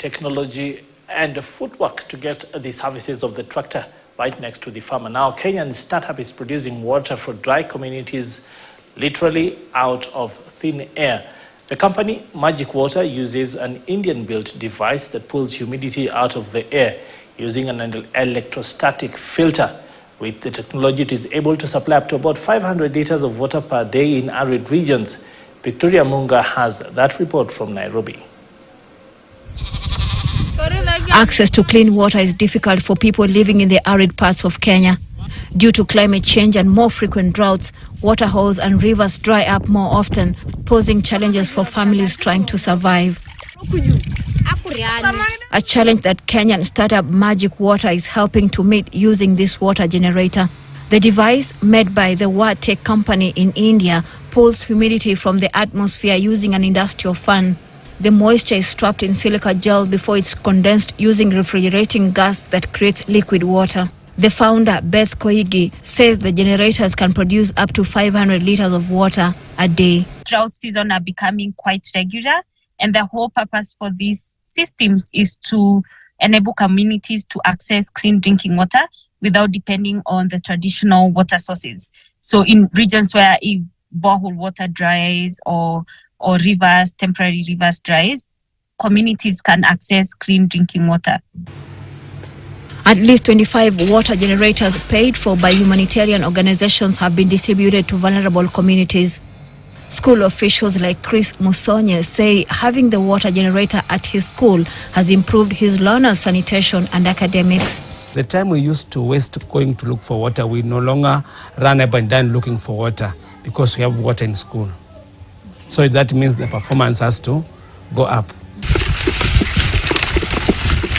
technology and footwork to get the services of the tractor right next to the farmer. Now, Kenyan startup is producing water for dry communities literally out of thin air. The company, Majik Water, uses an Indian-built device that pulls humidity out of the air using an electrostatic filter. With the technology, it is able to supply up to about 500 liters of water per day in arid regions. Victoria Munga has that report from Nairobi. Access to clean water is difficult for people living in the arid parts of Kenya. Due to climate change and more frequent droughts, water holes and rivers dry up more often, posing challenges for families trying to survive. A challenge that Kenyan startup Majik Water is helping to meet using this water generator. The device, made by the water company in India, pulls humidity from the atmosphere using an industrial fan. The moisture is trapped in silica gel before it's condensed using refrigerating gas that creates liquid water. The founder, Beth Koigi, says the generators can produce up to 500 liters of water a day. Drought season are becoming quite regular, and the whole purpose for these systems is to enable communities to access clean drinking water without depending on the traditional water sources. So in regions where borehole water dries or rivers, temporary rivers dries, communities can access clean drinking water. At least 25 water generators paid for by humanitarian organizations have been distributed to vulnerable communities. School officials like Chris Musonye say having the water generator at his school has improved his learners' sanitation and academics. The time we used to waste going to look for water, we no longer run up and down looking for water because we have water in school. So that means the performance has to go up.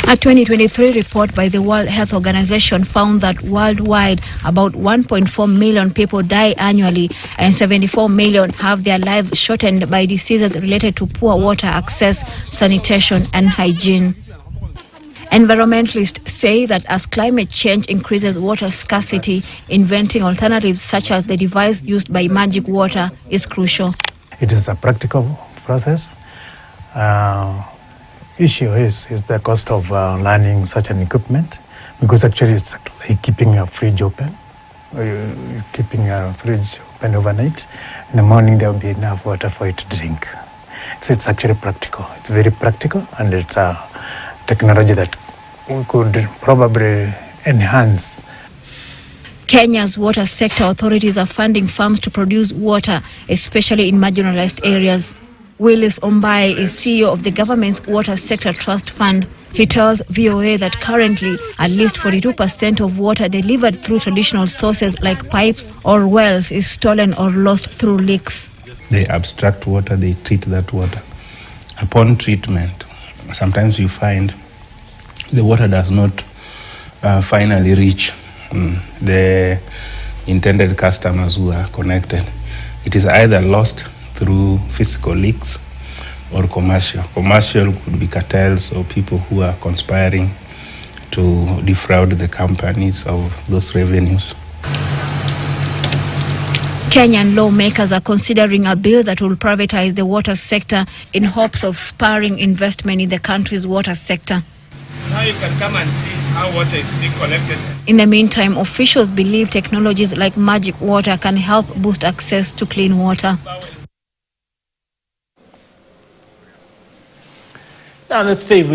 A 2023 report by the World Health Organization found that worldwide about 1.4 million people die annually and 74 million have their lives shortened by diseases related to poor water access, sanitation and hygiene. Environmentalists say that as climate change increases water scarcity, inventing alternatives such as the device used by Majik Water is crucial. It is a practical process. Issue is the cost of learning such an equipment, because actually it's like keeping a fridge open. You're keeping a fridge open overnight. In the morning there will be enough water for you to drink. So it's actually practical. It's very practical, and it's a technology that we could probably enhance. Kenya's water sector authorities are funding farms to produce water, especially in marginalized areas. Willis Ombai is CEO of the government's Water Sector Trust Fund. He tells VOA that currently at least 42% of water delivered through traditional sources like pipes or wells is stolen or lost through leaks. They abstract water, they treat that water. Upon treatment, sometimes you find the water does not finally reach the intended customers who are connected. It is either lost through physical leaks or commercial. Commercial could be cartels or people who are conspiring to defraud the companies of those revenues. Kenyan lawmakers are considering a bill that will privatize the water sector in hopes of spurring investment in the country's water sector. Now you can come and see how water is being collected. In the meantime, officials believe technologies like Majik Water can help boost access to clean water. Now let's stay with